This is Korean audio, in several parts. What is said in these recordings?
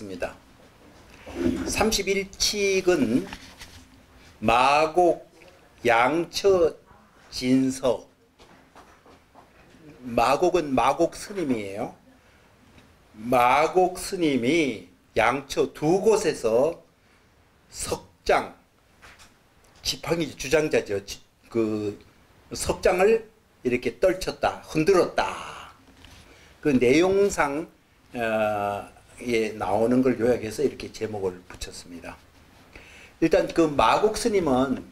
있습니다. 31칙은 마곡, 양처, 진서. 마곡은 마곡 스님이에요. 마곡 스님이 양처 두 곳에서 석장, 지팡이 주장자죠. 그 석장을 이렇게 떨쳤다, 흔들었다. 그 내용상 나오는 걸 요약해서 이렇게 제목을 붙였습니다. 일단 그 마곡 스님은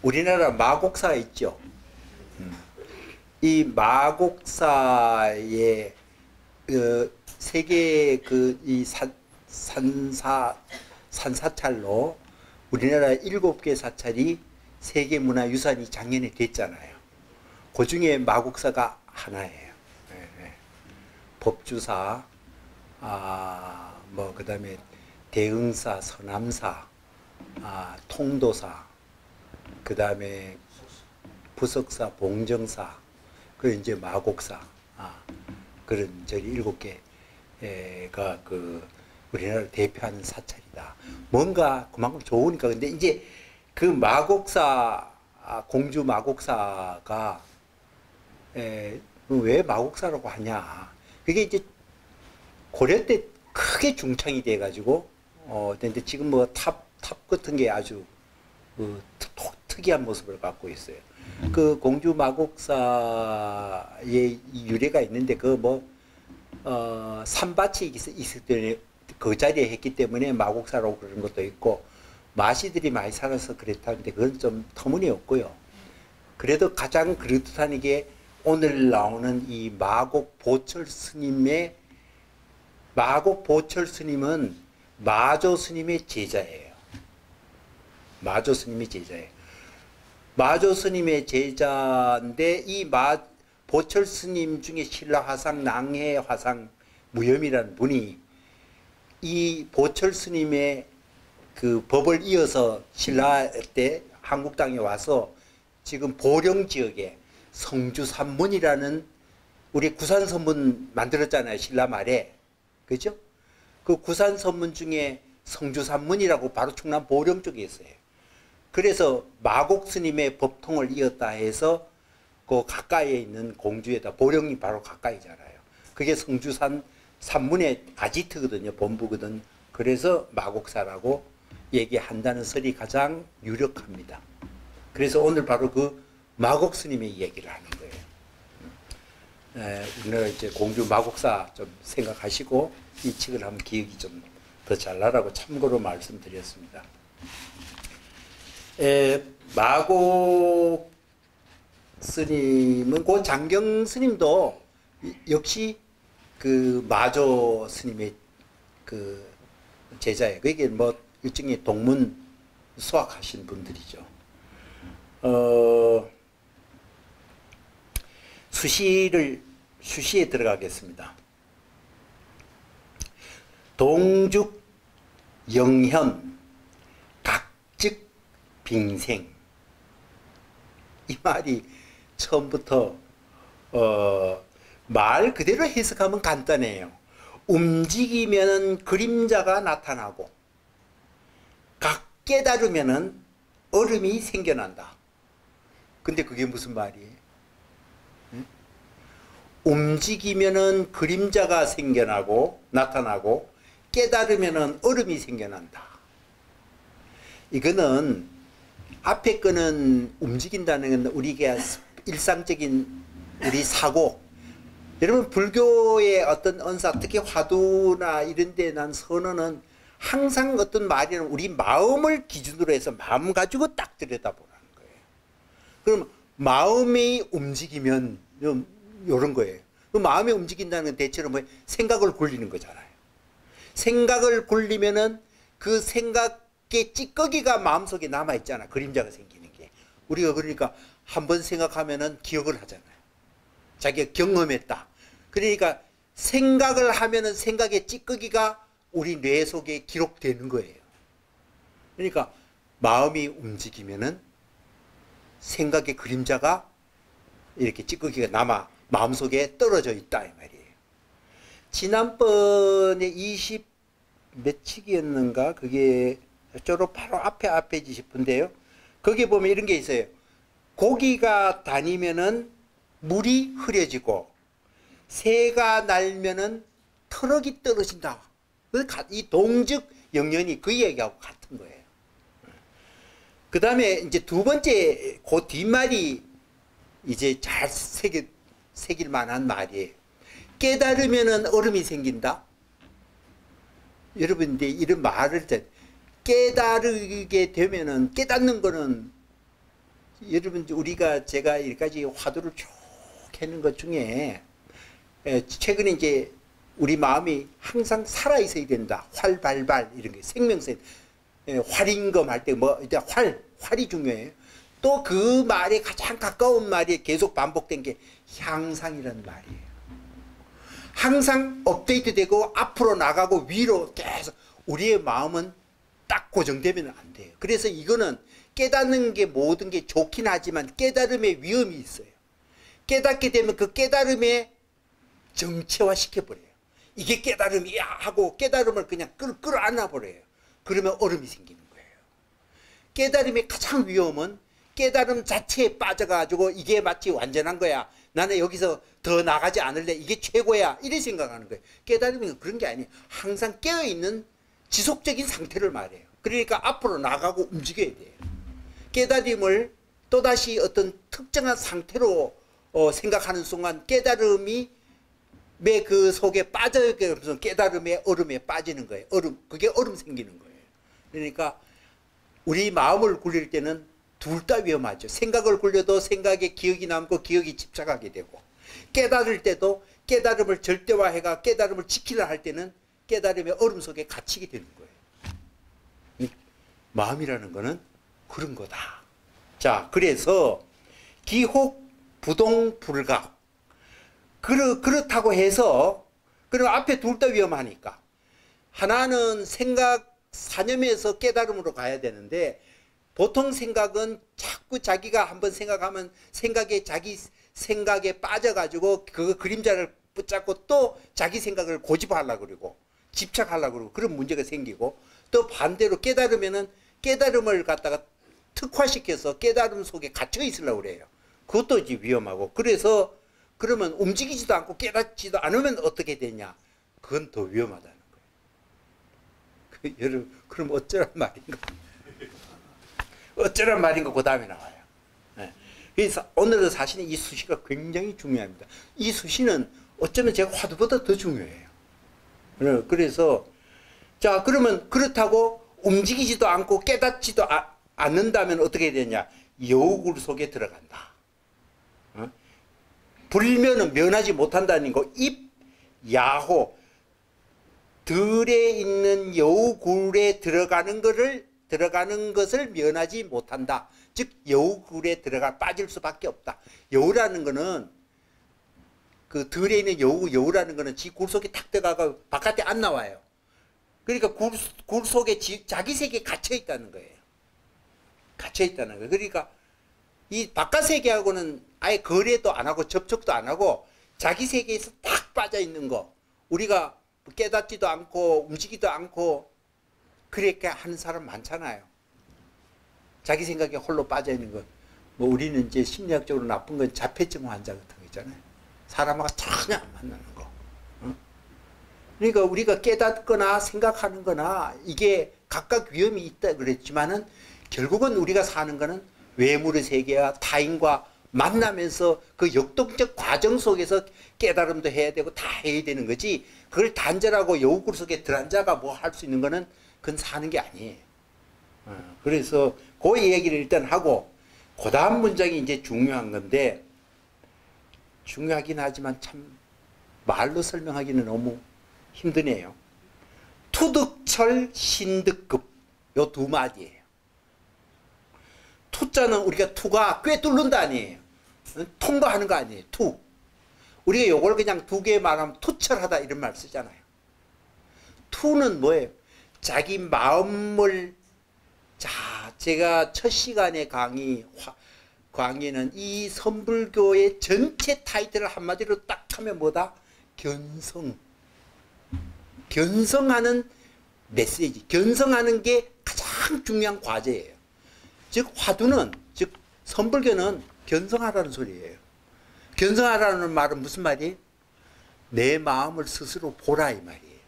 우리나라 마곡사 있죠. 이 마곡사의 세계 이 산사찰로 우리나라 7개 사찰이 세계문화유산이 작년에 됐잖아요. 그 중에 마곡사가 하나예요. 법주사, 그 다음에 대흥사, 서남사, 통도사, 그 다음에 부석사, 봉정사, 그 이제 마곡사, 그런 저기 7개가 그 우리나라를 대표하는 사찰이다. 뭔가 그만큼 좋으니까. 근데 이제 그 마곡사, 공주 마곡사가 왜 마곡사라고 하냐? 그게 이제 고려 때 크게 중창이 돼가지고 근데 지금 뭐 탑 같은 게 아주 특이한 모습을 갖고 있어요. 그 공주 마곡사의 유래가 있는데 산밭이 있을 때 그 자리에 했기 때문에 마곡사라고 그러는 것도 있고, 마시들이 많이 살아서 그랬다는데 그건 좀 터무니없고요. 그래도 가장 그럴듯한 게 오늘 나오는 이 마곡 보철 스님은 마조 스님의 제자예요. 마조 스님의 제자예요. 마조 스님의 제자인데 이 보철 스님 중에 신라 화상, 낭해 화상, 무염이라는 분이 이 보철 스님의 그 법을 이어서 신라 때 한국 땅에 와서 지금 보령 지역에 성주산문이라는, 우리 구산선문 만들었잖아요, 신라 말에. 그죠? 그 구산선문 중에 성주산문이라고 바로 충남 보령 쪽에 있어요. 그래서 마곡 스님의 법통을 이었다 해서 그 가까이에 있는 공주에다, 보령이 바로 가까이잖아요. 그게 산문의 아지트거든요, 본부거든. 그래서 마곡사라고 얘기한다는 설이 가장 유력합니다. 그래서 오늘 바로 그 마곡 스님의 얘기를 하는 거예요. 우리나라 이제 공주 마곡사 좀 생각하시고 이 책을 한번 기억이 좀 더 잘 나라고 참고로 말씀드렸습니다. 마곡 스님은 그 장경 스님도 역시 그 마조 스님의 그 제자예요. 그게 뭐 일종의 동문 수학하신 분들이죠. 수시에 들어가겠습니다. 동죽 영현 각즉 빙생. 이 말이 처음부터 말 그대로 해석하면 간단해요. 움직이면 그림자가 나타나고 각 깨달으면 얼음이 생겨난다. 근데 그게 무슨 말이에요? 움직이면 그림자가 나타나고 깨달으면 얼음이 생겨난다. 이거는 앞에 거는 움직인다는 건 우리가 일상적인 우리 사고, 여러분 불교의 어떤 언사, 특히 화두나 이런 데 난 선언은 항상 어떤 말이는 우리 마음을 기준으로 해서 마음 가지고 딱 들여다보라는 거예요. 그럼 마음이 움직이면 이런 거예요. 그 마음이 움직인다는 건 대체로 뭐 생각을 굴리는 거잖아요. 생각을 굴리면은 그 생각의 찌꺼기가 마음속에 남아있잖아. 그림자가 생기는 게. 우리가 그러니까 한번 생각하면은 기억을 하잖아요. 자기가 경험했다. 그러니까 생각을 하면은 생각의 찌꺼기가 우리 뇌 속에 기록되는 거예요. 그러니까 마음이 움직이면은 생각의 그림자가 이렇게 찌꺼기가 남아 마음속에 떨어져 있다 이 말이에요. 지난번에 20 몇칙이었는가 그게 저로 바로 앞에 싶은데요. 거기 보면 이런 게 있어요. 고기가 다니면은 물이 흐려지고 새가 날면은 터럭이 떨어진다. 이 동적 영연이 그 얘기하고 같은 거예요. 그 다음에 이제 두 번째 그 뒷말이 이제 잘 새길 만한 말이에요. 깨달으면은 얼음이 생긴다. 여러분, 근데 이런 말을 깨달게 되면은, 깨닫는 거는, 여러분, 우리가 제가 여기까지 화두를 쭉 해는 것 중에, 최근에 이제 우리 마음이 항상 살아있어야 된다. 활발발, 이런 게, 생명세, 활임금 할 때 뭐, 활이 중요해요. 또 그 말에 가장 가까운 말이 계속 반복된 게 향상이라는 말이에요. 항상 업데이트되고 앞으로 나가고 위로 계속 우리의 마음은 딱 고정되면 안 돼요. 그래서 이거는 깨닫는 게 모든 게 좋긴 하지만 깨달음의 위험이 있어요. 깨닫게 되면 그 깨달음에 정체화 시켜버려요. 이게 깨달음이야 하고 깨달음을 그냥 끌어안아 버려요. 그러면 얼음이 생기는 거예요. 깨달음의 가장 위험은 깨달음 자체에 빠져가지고 이게 마치 완전한 거야. 나는 여기서 더 나가지 않을래. 이게 최고야. 이렇게 생각하는 거예요. 깨달음은 그런 게 아니에요. 항상 깨어있는 지속적인 상태를 말해요. 그러니까 앞으로 나가고 움직여야 돼요. 깨달음을 또다시 어떤 특정한 상태로 생각하는 순간 깨달음이 그 속에 빠져서 깨달음의 얼음에 빠지는 거예요. 그게 얼음 생기는 거예요. 그러니까 우리 마음을 굴릴 때는 둘 다 위험하죠. 생각을 굴려도 생각에 기억이 남고 기억이 집착하게 되고, 깨달을 때도 깨달음을 절대화해가 깨달음을 지키려 할 때는 깨달음의 얼음 속에 갇히게 되는 거예요. 마음이라는 거는 그런 거다. 자, 그래서 기혹 부동 불각. 그렇다고 해서, 그럼 앞에 둘 다 위험하니까. 하나는 생각 사념에서 깨달음으로 가야 되는데, 보통 생각은 자꾸 자기가 한번 생각하면 자기 생각에 빠져가지고 그 그림자를 붙잡고 또 자기 생각을 고집하려고 그러고 집착하려고 그러고 그런 문제가 생기고, 또 반대로 깨달으면은 깨달음을 갖다가 특화시켜서 깨달음 속에 갇혀 있으려고 그래요. 그것도 이제 위험하고, 그래서 그러면 움직이지도 않고 깨닫지도 않으면 어떻게 되냐? 그건 더 위험하다는 거예요. 여러분, 그럼 어쩌란 말인가? 어쩌란 말인가 그 다음에 나와요. 네. 그래서 오늘은 사실은 이 수시가 굉장히 중요합니다. 이 수시는 어쩌면 제가 화두보다 더 중요해요. 그래서 자, 그러면 그렇다고 움직이지도 않고 깨닫지도 않는다면 어떻게 되냐? 여우굴 속에 들어간다. 불면은 면하지 못한다는 거. 입, 야호, 들에 있는 여우굴에 들어가는 것을 면하지 못한다. 즉 여우굴에 빠질 수밖에 없다. 여우라는 거는 그 들에 있는 여우라는 거는 지 굴 속에 탁 들어가고 바깥에 안 나와요. 그러니까 굴 속에 자기 세계에 갇혀 있다는 거예요. 갇혀 있다는 거예요. 그러니까 이 바깥 세계하고는 아예 거래도 안 하고 접촉도 안 하고 자기 세계에서 딱 빠져 있는 거. 우리가 깨닫지도 않고 움직이지도 않고 그렇게 하는 사람 많잖아요. 자기 생각에 홀로 빠져 있는 것. 뭐 우리는 이제 심리학적으로 나쁜 건 자폐증 환자 같은 거 있잖아요. 사람하고 전혀 안 만나는 거. 그러니까 우리가 깨닫거나 생각하는 거나 이게 각각 위험이 있다 그랬지만은 결국은 우리가 사는 거는 외물의 세계와 타인과 만나면서 그 역동적 과정 속에서 깨달음도 해야 되고 다 해야 되는 거지, 그걸 단절하고 여우굴 속에 들어앉아가 뭐 할 수 있는 거는 그건 사는 게 아니에요. 그래서 그 얘기를 일단 하고 그 다음 문장이 이제 중요한 건데, 중요하긴 하지만 참 말로 설명하기는 너무 힘드네요. 투득철 신득급, 요 두 마디예요. 투자는 우리가 투가 꿰뚫는다 아니에요. 통과하는 거 아니에요. 투. 우리가 요걸 그냥 두 개 말하면 투철하다 이런 말 쓰잖아요. 투는 뭐예요? 자기 마음을, 자, 제가 첫 시간에 강의는 이 선불교의 전체 타이틀을 한마디로 딱 하면 뭐다? 견성. 견성하는 메시지, 견성하는 게 가장 중요한 과제예요. 즉 화두는, 즉 선불교는 견성하라는 소리예요. 견성하라는 말은 무슨 말이에요? 내 마음을 스스로 보라 이 말이에요.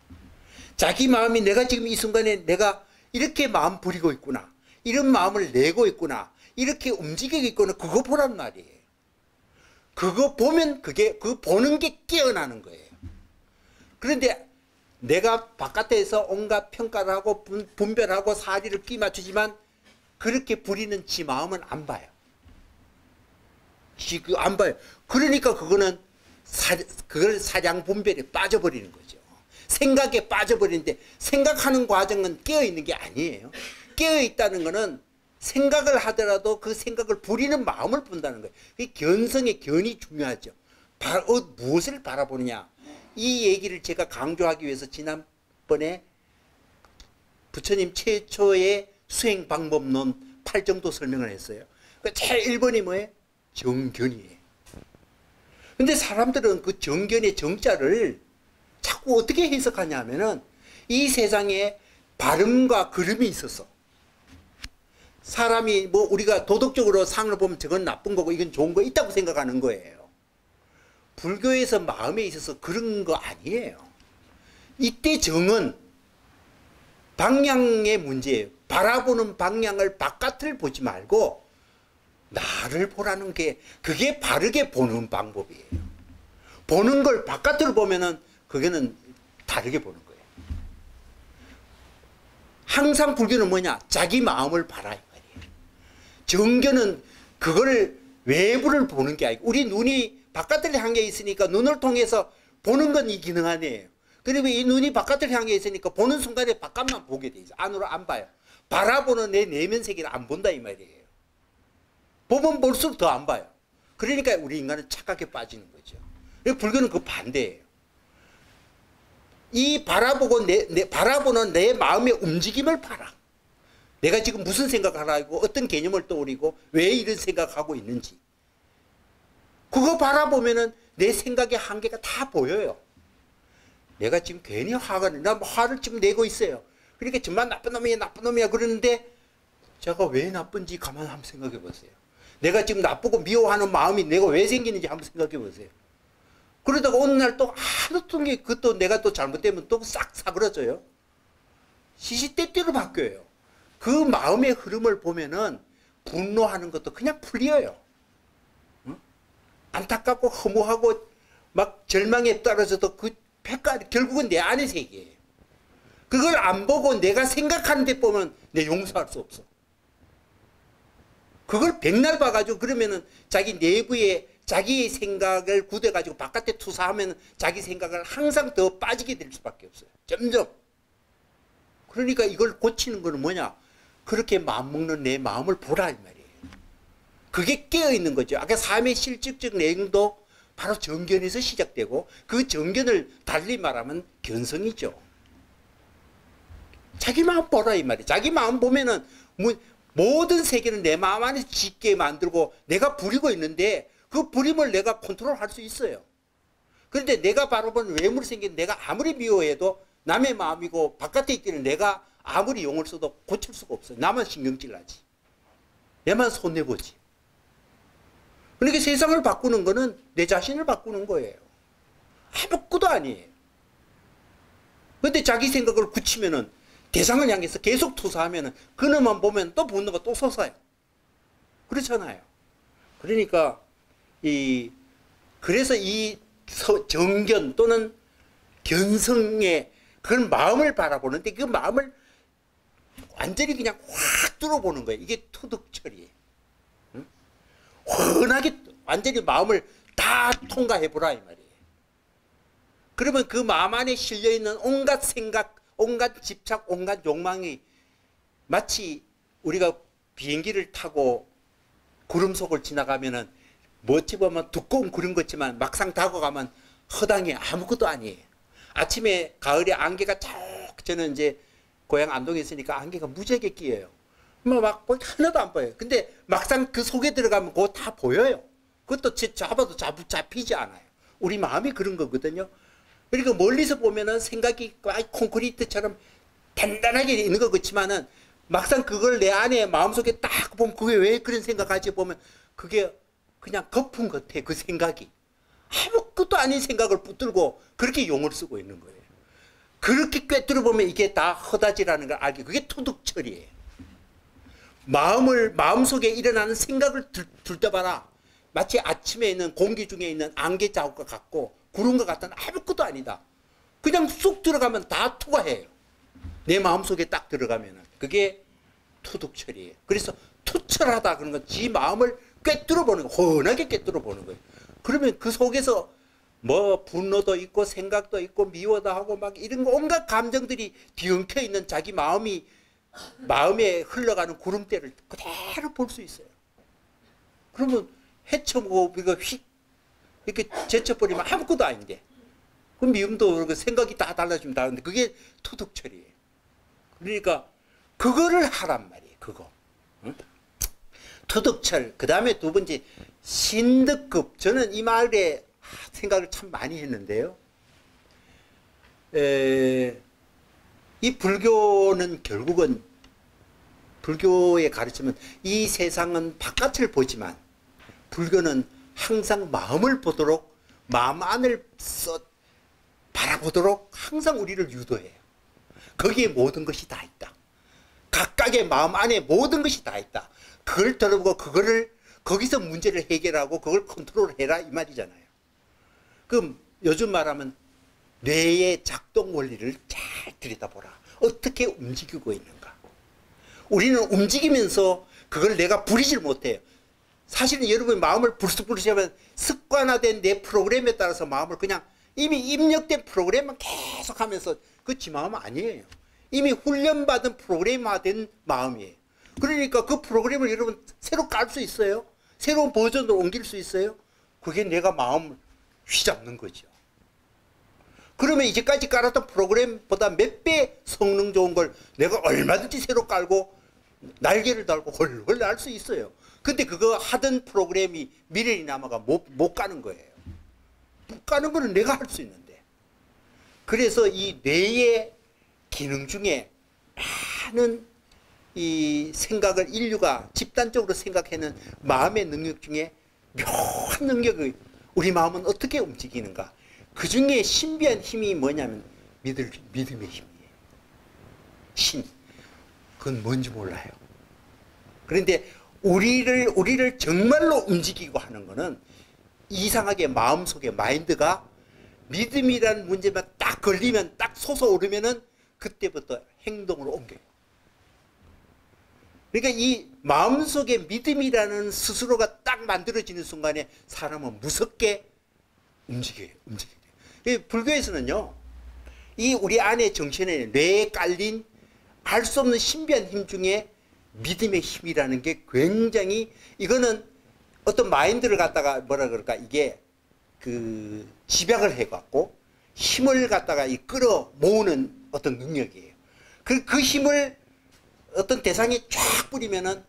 자기 마음이 내가 지금 이 순간에 내가 이렇게 마음 부리고 있구나, 이런 마음을 내고 있구나, 이렇게 움직이고 있구나, 그거 보란 말이에요. 그거 보면 그 보는 게 깨어나는 거예요. 그런데 내가 바깥에서 온갖 평가를 하고 분별하고 사리를 끼 맞추지만 그렇게 부리는 지 마음은 안 봐요. 안 봐요. 그러니까 그거는 그걸 사량 분별에 빠져버리는 거죠. 생각에 빠져버리는데, 생각하는 과정은 깨어있는 게 아니에요. 깨어있다는 거는 생각을 하더라도 그 생각을 부리는 마음을 본다는 거예요. 견성의 견이 중요하죠. 무엇을 바라보느냐. 이 얘기를 제가 강조하기 위해서 지난번에 부처님 최초의 수행 방법론 8정도 설명을 했어요. 제일 1번이 뭐예요? 정견이에요. 근데 사람들은 그 정견의 정자를 자꾸 어떻게 해석하냐 하면은 이 세상에 발음과 걸음이 있어서 사람이 뭐 우리가 도덕적으로 상을 보면 저건 나쁜 거고 이건 좋은 거 있다고 생각하는 거예요. 불교에서 마음에 있어서 그런 거 아니에요. 이때 정은 방향의 문제예요. 바라보는 방향을 바깥을 보지 말고 나를 보라는 게, 그게 바르게 보는 방법이에요. 보는 걸 바깥으로 보면은 그게는 다르게 보는 거예요. 항상 불교는 뭐냐? 자기 마음을 봐라 이 말이에요. 정견은 그걸 외부를 보는 게 아니고, 우리 눈이 바깥을 향해 있으니까 눈을 통해서 보는 건 이 기능 아니에요. 그리고 이 눈이 바깥을 향해 있으니까 보는 순간에 바깥만 보게 돼 있어. 안으로 안 봐요. 바라보는 내 내면 세계를 안 본다 이 말이에요. 보면 볼수록 더 안 봐요. 그러니까 우리 인간은 착각에 빠지는 거죠. 불교는 그 반대예요. 이 바라보고 바라보는 내 마음의 움직임을 봐라. 내가 지금 무슨 생각을 하고 어떤 개념을 떠올리고 왜 이런 생각하고 있는지. 그거 바라보면은 내 생각의 한계가 다 보여요. 내가 지금 괜히 나 화를 지금 내고 있어요. 그러니까 정말 나쁜 놈이야, 나쁜 놈이야 그러는데 제가 왜 나쁜지 가만 한번 생각해 보세요. 내가 지금 나쁘고 미워하는 마음이 내가 왜 생기는지 한번 생각해 보세요. 그러다가 어느 날 또 하루 게 그것도 내가 또 잘못되면 또 싹 사그러져요. 시시때때로 바뀌어요. 그 마음의 흐름을 보면은 분노하는 것도 그냥 풀려요. 응? 안타깝고 허무하고 막 절망에 떨어져도 그 백깔 결국은 내 안의 세계예요. 그걸 안 보고 내가 생각하는 데 보면 내 용서할 수 없어. 그걸 백날 봐가지고 그러면은 자기 내부에 자기의 생각을 굳어가지고 바깥에 투사하면 자기 생각을 항상 더 빠지게 될 수밖에 없어요. 점점. 그러니까 이걸 고치는 거는 뭐냐? 그렇게 마음먹는 내 마음을 보라 이 말이에요. 그게 깨어있는 거죠. 아까 삶의 실질적 내용도 바로 정견에서 시작되고 그 정견을 달리 말하면 견성이죠. 자기 마음 보라 이 말이에요. 자기 마음 보면은 모든 세계는 내 마음 안에 짓게 만들고 내가 부리고 있는데 그 부림을 내가 컨트롤할 수 있어요. 그런데 내가 바라보는 외물이 생긴 내가 아무리 미워해도 남의 마음이고 바깥에 있기는 내가 아무리 용을 써도 고칠 수가 없어요. 나만 신경질 나지. 내만 손해보지. 그러니까 세상을 바꾸는 거는 내 자신을 바꾸는 거예요. 아무것도 아니에요. 그런데 자기 생각을 굳히면은 대상을 향해서 계속 투사하면은 그놈만 보면 또 분노가 또 솟아요. 그렇잖아요. 그러니까 그래서 이 정견 또는 견성의 그런 마음을 바라보는데 그 마음을 완전히 그냥 확 뚫어보는 거예요. 이게 투득처리예요. 응? 훤하게 완전히 마음을 다 통과해보라 이 말이에요. 그러면 그 마음 안에 실려있는 온갖 생각, 온갖 집착, 온갖 욕망이 마치 우리가 비행기를 타고 구름 속을 지나가면은 어찌 보면 두꺼운 구름 같지만 막상 다가가면 허당해 아무것도 아니에요. 아침에 가을에 안개가 저는 이제 고향 안동에 있으니까 안개가 무지하게 끼어요. 막 하나도 안 보여요. 근데 막상 그 속에 들어가면 그거 다 보여요. 그것도 잡아도 잡히지 않아요. 우리 마음이 그런 거거든요. 그러니까 멀리서 보면은 생각이 콘크리트처럼 단단하게 있는 것 같지만은 막상 그걸 내 안에 마음속에 딱 보면 그게 왜 그런 생각하지 보면 그게 그냥 거품 같아. 그 생각이. 아무것도 아닌 생각을 붙들고 그렇게 용을 쓰고 있는 거예요. 그렇게 꿰뚫어 보면 이게 다 허다지라는 걸 알게. 그게 토득철이에요. 마음속에 일어나는 생각을 들떠봐라. 마치 아침에 있는 공기 중에 있는 안개 자국과 같고 구름과 같다는 아무것도 아니다. 그냥 쑥 들어가면 다 투과해요. 내 마음속에 딱 들어가면은. 그게 토득철이에요. 그래서 투철하다 그런 건 지 마음을 꿰뚫어 보는 거예요. 훤하게 꿰뚫어 보는 거예요. 그러면 그 속에서 뭐 분노도 있고 생각도 있고 미워도 하고 막 이런 온갖 감정들이 뒤엉켜 있는 자기 마음에 흘러가는 구름대를 그대로 볼 수 있어요. 그러면 헤쳐보고 이거 휙 이렇게 제쳐버리면 아무것도 아닌데 그 미움도 그렇고 생각이 다 달라지면 다른데 그게 토득철이에요. 그러니까 그거를 하란 말이에요. 그거. 응? 토득철. 그 다음에 두 번째 신득급. 저는 이 말에 생각을 참 많이 했는데요. 이 불교는 결국은 불교의 가르침은 이 세상은 바깥을 보지만 불교는 항상 마음을 보도록 마음 안을 바라보도록 항상 우리를 유도해요. 거기에 모든 것이 다 있다. 각각의 마음 안에 모든 것이 다 있다. 그걸 들어보고 그거를 거기서 문제를 해결하고 그걸 컨트롤해라 이 말이잖아요. 그럼 요즘 말하면 뇌의 작동 원리를 잘 들여다보라. 어떻게 움직이고 있는가. 우리는 움직이면서 그걸 내가 부리질 못해요. 사실은 여러분의 마음을 불쑥불쑥하면 습관화된 내 프로그램에 따라서 마음을 그냥 이미 입력된 프로그램만 계속하면서 그 지 마음은 아니에요. 이미 훈련받은 프로그램화된 마음이에요. 그러니까 그 프로그램을 여러분 새로 깔 수 있어요? 새로운 버전으로 옮길 수 있어요? 그게 내가 마음을 휘잡는 거죠. 그러면 이제까지 깔았던 프로그램보다 몇 배 성능 좋은 걸 내가 얼마든지 새로 깔고 날개를 달고 헐헐 날 수 있어요. 근데 그거 하던 프로그램이 미련이 남아가 못 가는 거예요. 못 가는 거는 내가 할 수 있는데. 그래서 이 뇌의 기능 중에 많은 이 생각을 인류가 집단적으로 생각하는 마음의 능력 중에 묘한 능력을 우리 마음은 어떻게 움직이는가. 그 중에 신비한 힘이 뭐냐면 믿음의 힘이에요. 신. 그건 뭔지 몰라요. 그런데 우리를 정말로 움직이고 하는 거는 이상하게 마음속에 마인드가 믿음이라는 문제만 딱 걸리면 딱 솟아오르면은 그때부터 행동으로 옮겨요. 그러니까 이 마음속에 믿음이라는 스스로가 딱 만들어지는 순간에 사람은 무섭게 움직여요. 불교에서는요, 이 우리 안에 정신에 뇌에 깔린 알 수 없는 신비한 힘 중에 믿음의 힘이라는 게 굉장히, 이거는 어떤 마인드를 갖다가 뭐라 그럴까, 이게 그 집약을 해갖고 힘을 갖다가 끌어 모으는 어떤 능력이에요. 그 힘을 어떤 대상에 쫙 뿌리면은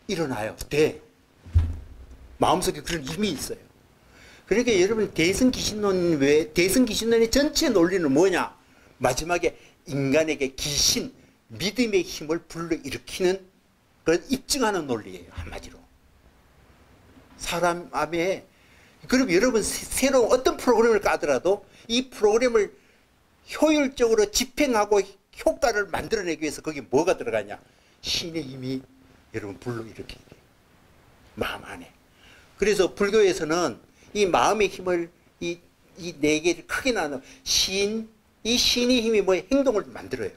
일어나요. 마음속에 그런 힘이 있어요. 그러니까 여러분 대승기신론 외에 대승기신론의 전체 논리는 뭐냐? 마지막에 인간에게 귀신, 믿음의 힘을 불러일으키는 걸 입증하는 논리예요. 한마디로. 사람 안에, 그럼 여러분 새로운 어떤 프로그램을 까더라도 이 프로그램을 효율적으로 집행하고 효과를 만들어내기 위해서 거기 뭐가 들어가냐? 신의 힘이 여러분 불러일으키게 돼요. 마음 안에. 그래서 불교에서는 이 마음의 힘을 이 네 개를 크게 나눠 이 신의 힘이 뭐 행동을 만들어요.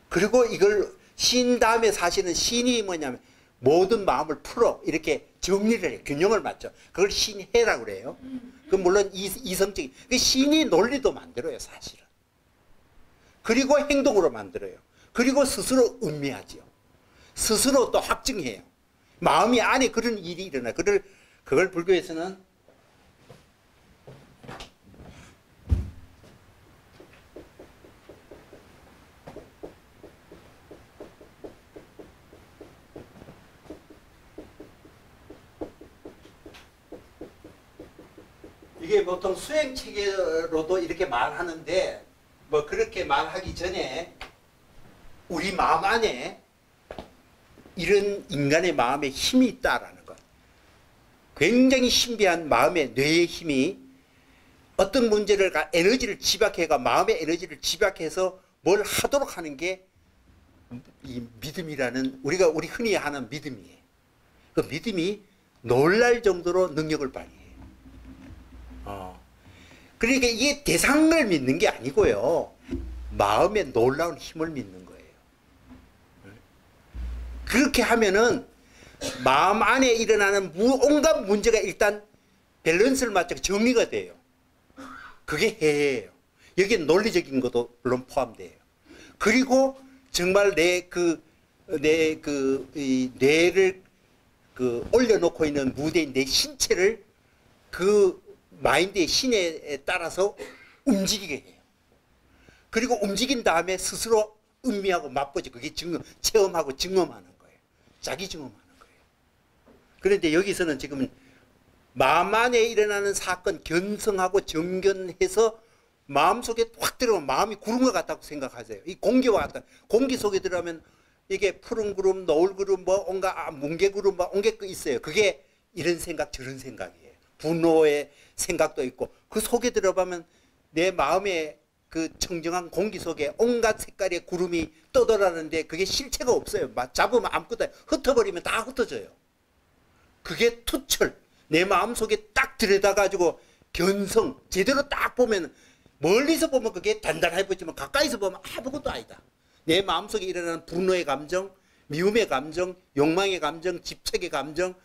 그리고 이걸 신 다음에 사실은 신이 뭐냐면 모든 마음을 풀어 이렇게 정리를 해 균형을 맞춰. 그걸 신해라고 그래요. 그 물론 이성적인 그 신이 논리도 만들어요 사실은. 그리고 행동으로 만들어요. 그리고 스스로 음미하죠. 스스로 또 확증해요. 마음이 안에 그런 일이 일어나. 그걸 불교에서는 이게 보통 수행 체계로도 이렇게 말하는데 뭐 그렇게 말하기 전에 우리 마음 안에 이런 인간의 마음에 힘이 있다라는 것. 굉장히 신비한 마음의 뇌의 힘이 어떤 문제를 에너지를 집약해가 마음의 에너지를 집약해서 뭘 하도록 하는 게 이 믿음이라는 우리 흔히 하는 믿음이에요. 그 믿음이 놀랄 정도로 능력을 발휘해요. 그러니까 이게 대상을 믿는 게 아니고요. 마음의 놀라운 힘을 믿는 거예요. 그렇게 하면은 마음 안에 일어나는 온갖 문제가 일단 밸런스를 맞춰 정리가 돼요. 그게 해예요. 여기에 논리적인 것도 물론 포함돼요. 그리고 정말 이 뇌를 올려놓고 있는 무대인 내 신체를 그 마인드의 신에 따라서 움직이게 해요. 그리고 움직인 다음에 스스로 음미하고 맛보지. 그게 체험하고 증험하는 거예요. 자기 증험하는 거예요. 그런데 여기서는 지금 마음 안에 일어나는 사건 견성하고 정견해서 마음속에 확 들어오면 마음이 구른 것 같다고 생각하세요. 이 공기와 같다. 공기 속에 들어가면 이게 푸른 구름, 노을 구름, 뭐 온갖 뭉게 구름, 뭐 온게 있어요. 그게 이런 생각 저런 생각이에요. 분노의 생각도 있고 그 속에 들어가면 내 마음의 그 청정한 공기 속에 온갖 색깔의 구름이 떠돌아가는데 그게 실체가 없어요. 잡으면 아무것도 흩어버리면 다 흩어져요. 그게 투철. 내 마음속에 딱 들여다가지고 견성 제대로 딱 보면 멀리서 보면 그게 단단해 보이지만 가까이서 보면 아무것도 아니다. 내 마음속에 일어나는 분노의 감정, 미움의 감정, 욕망의 감정, 집착의 감정,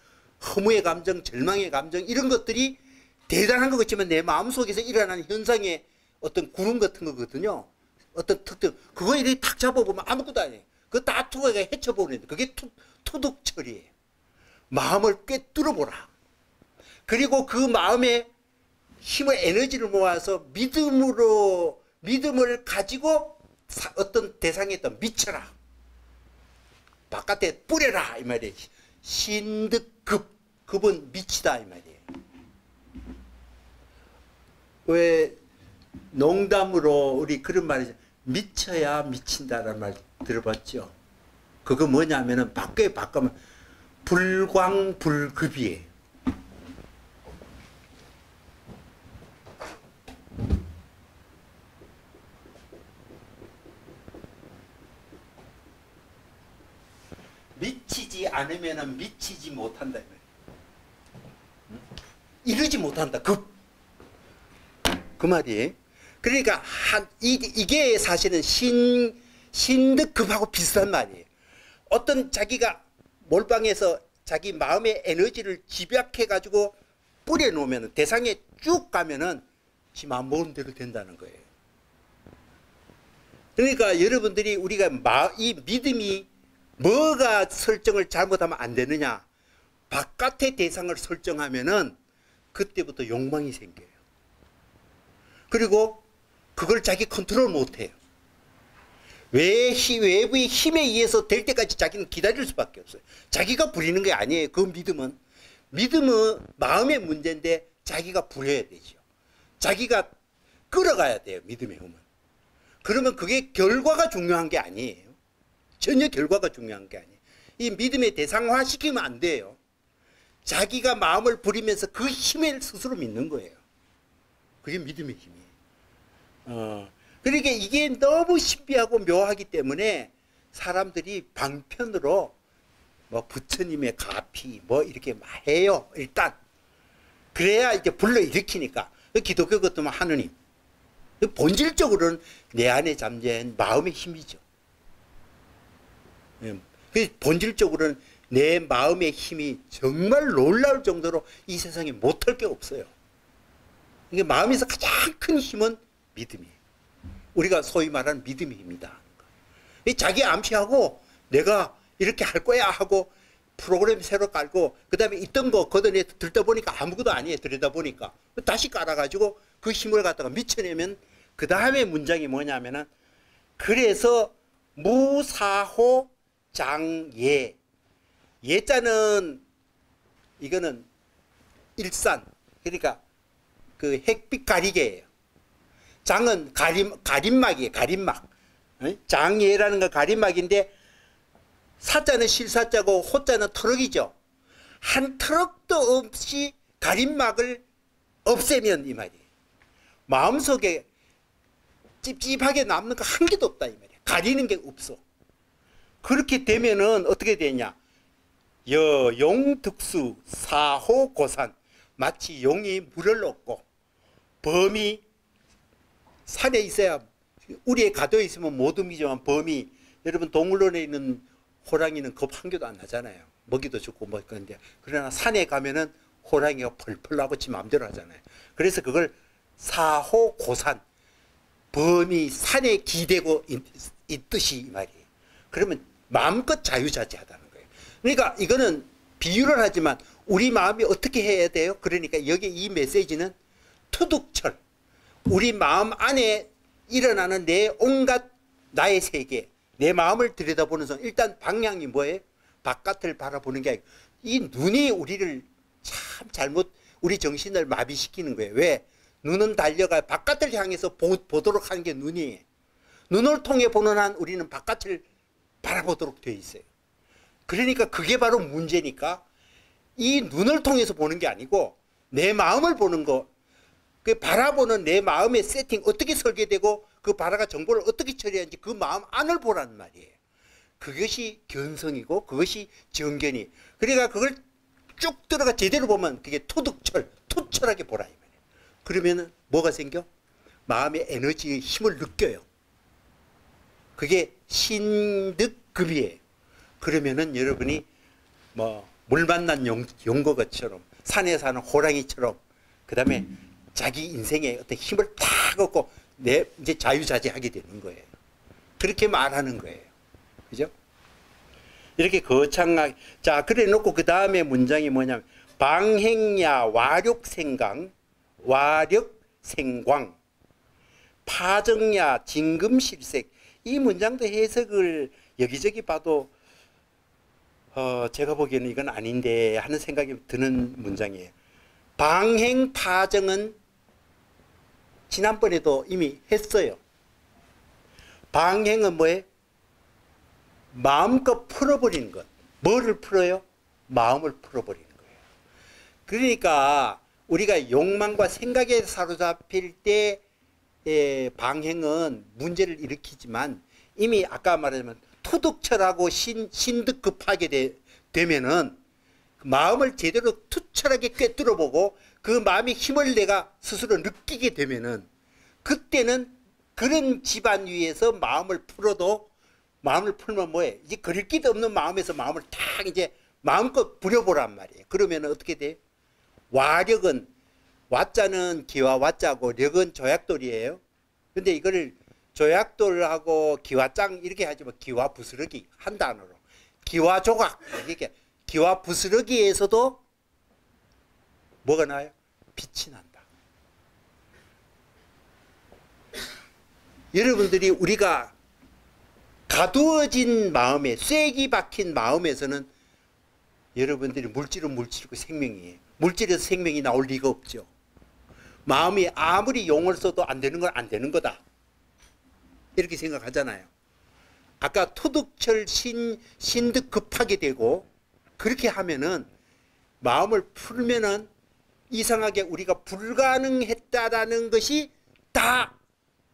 허무의 감정, 절망의 감정 이런 것들이 대단한 것 같지만 내 마음속에서 일어나는 현상의 어떤 구름 같은 거거든요. 어떤 특징. 그거 이렇게 탁 잡아보면 아무것도 아니에요. 그거 다 투가 헤쳐보는데 그게 투둑처리예요. 마음을 꿰뚫어보라. 그리고 그 마음에 힘을 에너지를 모아서 믿음을 가지고 어떤 대상에 있던 미쳐라. 바깥에 뿌려라 이 말이에요. 신득급. 급은 미치다 이 말이에요. 왜 농담으로 우리 그런 말이죠. 미쳐야 미친다라는 말 들어봤죠. 그거 뭐냐면은 바꾸면 불광불급이에요. 미치지 않으면 미치지 못한다. 이루지 못한다. 그 말이에요. 그러니까 이게 사실은 신득급하고 비슷한 말이에요. 어떤 자기가 몰빵해서 자기 마음의 에너지를 집약해가지고 뿌려놓으면 대상에 쭉 가면은 지 마음 먹은 대로 된다는 거예요. 그러니까 여러분들이 우리가 이 믿음이 뭐가 설정을 잘못하면 안 되느냐. 바깥의 대상을 설정하면은 그때부터 욕망이 생겨요. 그리고 그걸 자기 컨트롤 못해요. 외부의 힘에 의해서 될 때까지 자기는 기다릴 수밖에 없어요. 자기가 부리는 게 아니에요. 그 믿음은 마음의 문제인데 자기가 부려야 되죠. 자기가 끌어가야 돼요. 믿음의 힘은. 그러면 그게 결과가 중요한 게 아니에요. 전혀 결과가 중요한 게 아니에요. 이 믿음의 대상화 시키면 안 돼요. 자기가 마음을 부리면서 그 힘을 스스로 믿는 거예요. 그게 믿음의 힘이에요. 그러니까 이게 너무 신비하고 묘하기 때문에 사람들이 방편으로 뭐 부처님의 가피 뭐 이렇게 막 해요. 일단 그래야 이제 불러일으키니까. 기독교 같으면 하느님. 본질적으로는 내 안에 잠재한 마음의 힘이죠. 본질적으로는 내 마음의 힘이 정말 놀라울 정도로 이 세상에 못할 게 없어요. 이게 마음에서 가장 큰 힘은 믿음이에요. 우리가 소위 말하는 믿음의 힘이다. 자기 암시하고 내가 이렇게 할 거야 하고 프로그램 새로 깔고 그 다음에 있던 거 걷어내 들다 보니까 아무것도 아니에요. 들여다 보니까 다시 깔아가지고 그 힘을 갖다가 미쳐내면 그 다음에 문장이 뭐냐면은 그래서 무사호 장예. 예자는 이거는 일산. 그러니까 그 햇빛 가리개예요. 장은 가림막이에요. 가림막. 장예라는 건 가림막인데 사자는 실사자고 호자는 트럭이죠. 한 트럭도 없이 가림막을 없애면 이 말이에요. 마음속에 찝찝하게 남는 거 한 개도 없다 이 말이에요. 가리는 게 없어. 그렇게 되면은 어떻게 되냐? 여용득수 사호고산. 마치 용이 물을 얻고 범이 산에 있어야 우리에 가둬 있으면 못 움직이지만 범이 여러분 동물원에 있는 호랑이는 겁 한 개도 안 나잖아요. 먹이도 주고 뭐 그런데 그러나 산에 가면은 호랑이가 펄펄 나고 지 마음대로 하잖아요. 그래서 그걸 사호고산 범이 산에 기대고 있듯이 이 말이에요. 그러면 마음껏 자유자재하다는 거예요. 그러니까 이거는 비유를 하지만 우리 마음이 어떻게 해야 돼요? 그러니까 여기 이 메시지는 투둑철 우리 마음 안에 일어나는 내 온갖 나의 세계 내 마음을 들여다보는 순간 일단 방향이 뭐예요? 바깥을 바라보는 게 아니고 이 눈이 우리를 참 잘못 우리 정신을 마비시키는 거예요. 왜? 눈은 달려가 바깥을 향해서 보도록 하는 게 눈이에요. 눈을 통해 보는 한 우리는 바깥을 바라보도록 되어 있어요. 그러니까 그게 바로 문제니까 이 눈을 통해서 보는 게 아니고 내 마음을 보는 거 그 바라보는 내 마음의 세팅 어떻게 설계되고 그 바라가 정보를 어떻게 처리하는지 그 마음 안을 보라는 말이에요. 그것이 견성이고 그것이 정견이. 그러니까 그걸 쭉 들어가 제대로 보면 그게 투철하게 보라 이 말이에요. 그러면은 뭐가 생겨? 마음의 에너지의 힘을 느껴요. 그게 신득급이에요. 그러면은 여러분이 뭐 물 만난 용거것처럼 산에 사는 호랑이처럼 그 다음에 자기 인생에 어떤 힘을 탁 얻고 이제 자유자재하게 되는 거예요. 그렇게 말하는 거예요. 그죠? 이렇게 거창하게. 자, 그래 놓고 그 다음에 문장이 뭐냐면 방행야 와력생광 파정야 진금실색. 이 문장도 해석을 여기저기 봐도 제가 보기에는 이건 아닌데 하는 생각이 드는 문장이에요. 방행 파정은 지난번에도 이미 했어요. 방행은 뭐예요? 마음껏 풀어버리는 것. 뭐를 풀어요? 마음을 풀어버리는 거예요. 그러니까 우리가 욕망과 생각에 사로잡힐 때 방행은 문제를 일으키지만 이미 아까 말하자면 투득철하고 신득급하게 되면은 마음을 제대로 투철하게 꿰뚫어보고 그 마음의 힘을 내가 스스로 느끼게 되면은 그때는 그런 집안 위에서 마음을 풀어도 마음을 풀면 뭐해? 이제 그릴 길 없는 마음에서 마음을 탁 이제 마음껏 부려보란 말이에요. 그러면 어떻게 돼? 와력은 와자는 기와 와자고 력은 조약돌이에요. 근데 이거를 조약돌하고 기와짱 이렇게 하지 뭐 기와 부스러기 한 단어로 기와 조각 이렇게 기와 부스러기에서도 뭐가 나요? 빛이 난다. 여러분들이 우리가 가두어진 마음에 쐐기 박힌 마음에서는 여러분들이 물질은 물질이고 생명이에요. 물질에서 생명이 나올 리가 없죠. 마음이 아무리 용을 써도 안 되는 건 안 되는 거다. 이렇게 생각하잖아요. 아까 토득철 신득 급하게 되고 그렇게 하면은 마음을 풀면은 이상하게 우리가 불가능했다라는 것이 다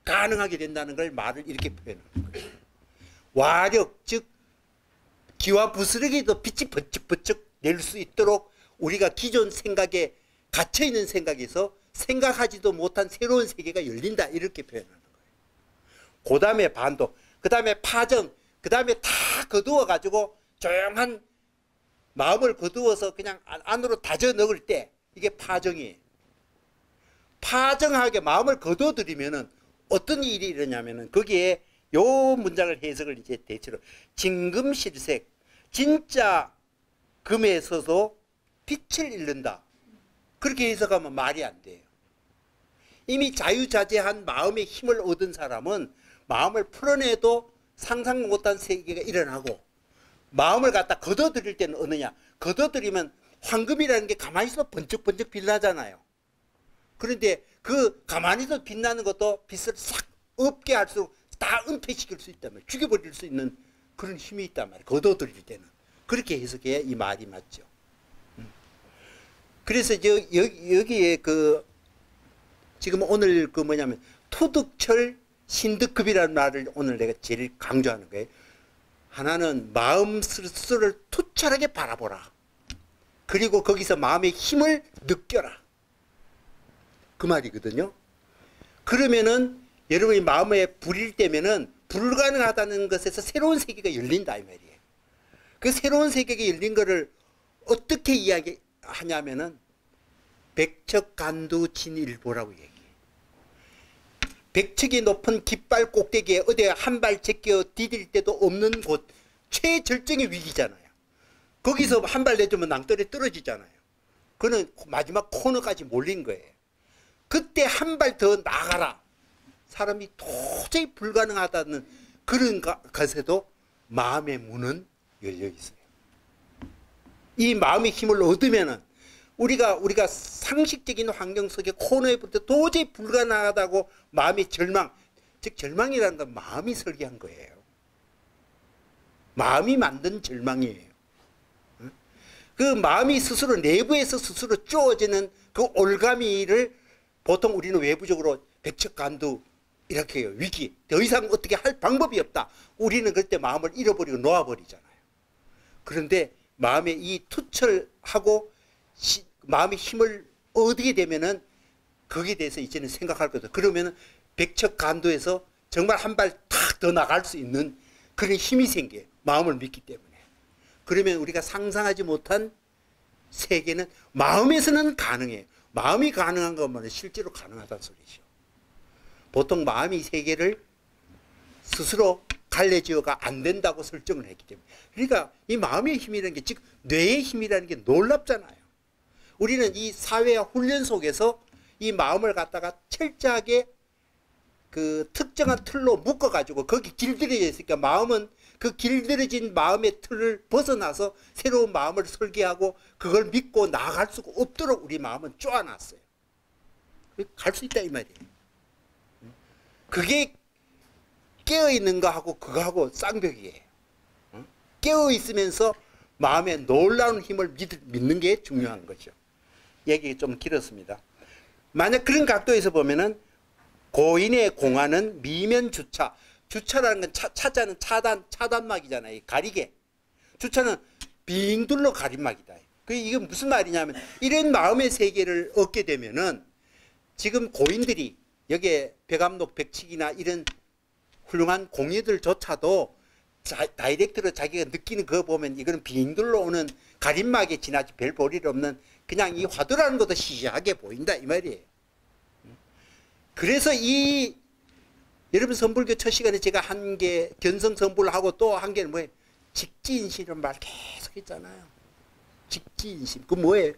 가능하게 된다는 걸 말을 이렇게 표현하는 거예요. 와력 즉 기와 부스러기도 빛이 번쩍번쩍 낼 수 있도록 우리가 기존 생각에 갇혀있는 생각에서 생각하지도 못한 새로운 세계가 열린다 이렇게 표현하는 거예요. 그 다음에 반도, 그 다음에 파정, 그 다음에 다 거두어 가지고 조용한 마음을 거두어서 그냥 안으로 다져 넣을 때 이게 파정이에요. 파정하게 마음을 거둬들이면은 어떤 일이 일어나냐면은 거기에 요 문장을 해석을 이제 대체로 진금실색 진짜 금에서도 빛을 잃는다. 그렇게 해석하면 말이 안 돼요. 이미 자유자재한 마음의 힘을 얻은 사람은 마음을 풀어내도 상상 못한 세계가 일어나고 마음을 갖다 걷어들일 때는 어느냐. 걷어들이면 황금이라는 게 가만히 있어도 번쩍번쩍 빛나잖아요. 그런데 그 가만히서 빛나는 것도 빛을 싹 없게 할수록 다 은폐시킬 수 있단 말이에요. 죽여버릴 수 있는 그런 힘이 있단 말이에요. 걷어들일 때는. 그렇게 해석해야 이 말이 맞죠. 그래서 여기에 그 지금 오늘 그 뭐냐면 토득철 신득급이라는 말을 오늘 내가 제일 강조하는 거예요. 하나는 마음 스스로를 투철하게 바라보라. 그리고 거기서 마음의 힘을 느껴라. 그 말이거든요. 그러면은 여러분이 마음에 불일 때면은 불가능하다는 것에서 새로운 세계가 열린다 이 말이에요. 그 새로운 세계가 열린 거를 어떻게 이야기하냐면은 백척간두진일보라고 얘기해요. 백척이 높은 깃발 꼭대기에 어디 한 발 제껴 디딜 때도 없는 곳, 최절정의 위기잖아요. 거기서 한 발 내주면 낭떠러지 떨어지잖아요. 그는 마지막 코너까지 몰린 거예요. 그때 한 발 더 나가라. 사람이 도저히 불가능하다는 그런 것에도 마음의 문은 열려 있어요. 이 마음의 힘을 얻으면은 우리가 상식적인 환경 속에 코너에 붙을 때 도저히 불가능하다고 마음의 절망, 즉 절망이라는 건 마음이 설계한 거예요. 마음이 만든 절망이에요. 그 마음이 스스로 내부에서 스스로 쪼어지는 그 올가미를 보통 우리는 외부적으로 백척간두 이렇게 해요. 위기. 더 이상 어떻게 할 방법이 없다. 우리는 그때 마음을 잃어버리고 놓아버리잖아요. 그런데 마음의 이 투철하고 마음의 힘을 얻게 되면은 거기에 대해서 이제는 생각할 거다. 그러면은 백척간두에서 정말 한 발 탁 더 나갈 수 있는 그런 힘이 생겨요. 마음을 믿기 때문에. 그러면 우리가 상상하지 못한 세계는 마음에서는 가능해요. 마음이 가능한 것만은 실제로 가능하다는 소리죠. 보통 마음이 세계를 스스로 갈래지어가 안 된다고 설정을 했기 때문에. 그러니까 이 마음의 힘이라는 게 즉 뇌의 힘이라는 게 놀랍잖아요. 우리는 이 사회와 훈련 속에서 이 마음을 갖다가 철저하게 그 특정한 틀로 묶어가지고 거기 길들여져 있으니까 마음은 그 길들여진 마음의 틀을 벗어나서 새로운 마음을 설계하고 그걸 믿고 나아갈 수가 없도록 우리 마음은 쪼아놨어요. 갈 수 있다 이 말이에요. 그게 깨어있는 거하고 그거하고 쌍벽이에요. 깨어있으면서 마음의 놀라운 힘을 믿는 게 중요한 거죠. 얘기 좀 길었습니다. 만약 그런 각도에서 보면은 고인의 공안은 미면 주차. 주차라는 건 차자는 차단막이잖아요. 가리개. 주차는 빙 둘러 가림막이다. 이게 무슨 말이냐면 이런 마음의 세계를 얻게 되면은 지금 고인들이 여기에 백암록 백칙이나 이런 훌륭한 공예들조차도 다이렉트로 자기가 느끼는 거 보면 이거는 빙 둘러 오는 가림막에 지나지 별 볼일 없는 그냥 이 화두라는 것도 시시하게 보인다 이 말이에요. 그래서 이 여러분 선불교 첫 시간에 제가 한 개 견성 선불을 하고 또 한 개는 뭐예요? 직지인심이라는 말 계속 했잖아요. 직지인심. 그 뭐예요?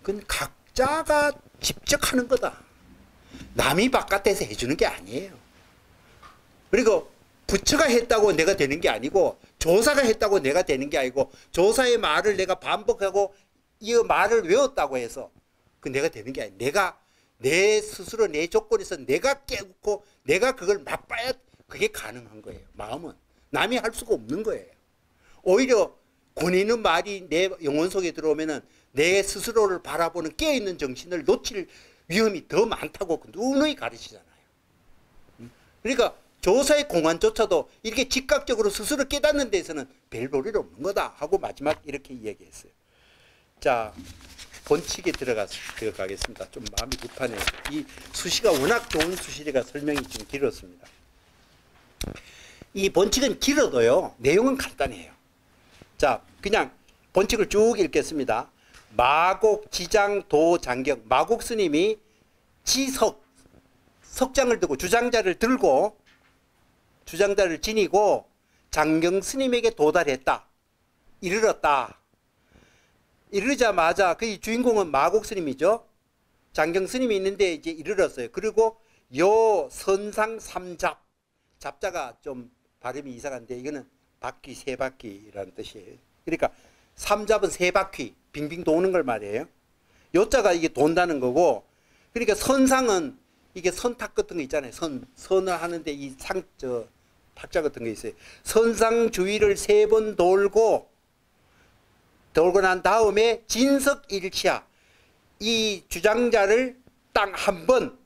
그건 각자가 직접 하는 거다. 남이 바깥에서 해주는 게 아니에요. 그리고 부처가 했다고 내가 되는 게 아니고 조사가 했다고 내가 되는 게 아니고 조사의 말을 내가 반복하고 이 말을 외웠다고 해서 그 내가 되는 게 아니에요. 내가 내 스스로 내 조건에서 내가 깨닫고 내가 그걸 맛봐야 그게 가능한 거예요. 마음은 남이 할 수가 없는 거예요. 오히려 권위는 말이 내 영혼 속에 들어오면은 내 스스로를 바라보는 깨어있는 정신을 놓칠 위험이 더 많다고 누누이 가르치잖아요. 그러니까 조사의 공안조차도 이렇게 즉각적으로 스스로 깨닫는 데에서는 별 볼일 없는 거다 하고 마지막 이렇게 이야기했어요. 자, 본칙에 들어가겠습니다. 좀 마음이 급하네요. 이 수시가 워낙 좋은 수시리가 설명이 좀 길었습니다. 이 본칙은 길어도요, 내용은 간단해요. 자, 그냥 본칙을 쭉 읽겠습니다. 마곡, 지장, 도, 장경. 마곡 스님이 석장을 들고 주장자를 들고 주장자를 지니고 장경 스님에게 도달했다. 이르렀다. 이르자마자 그 주인공은 마곡 스님이죠. 장경 스님이 있는데 이제 이르렀어요. 그리고 요 선상 삼잡. 잡자가 좀 발음이 이상한데 이거는 바퀴, 세 바퀴라는 뜻이에요. 그러니까 삼잡은 세 바퀴 빙빙 도는 걸 말이에요. 요자가 이게 돈다는 거고 그러니까 선상은 이게 선탁 같은 거 있잖아요. 선을 하는데 이 탁자 같은 거 있어요. 선상 주위를 3번 돌고 난 다음에 진석일치야. 이 주장자를 딱 한 번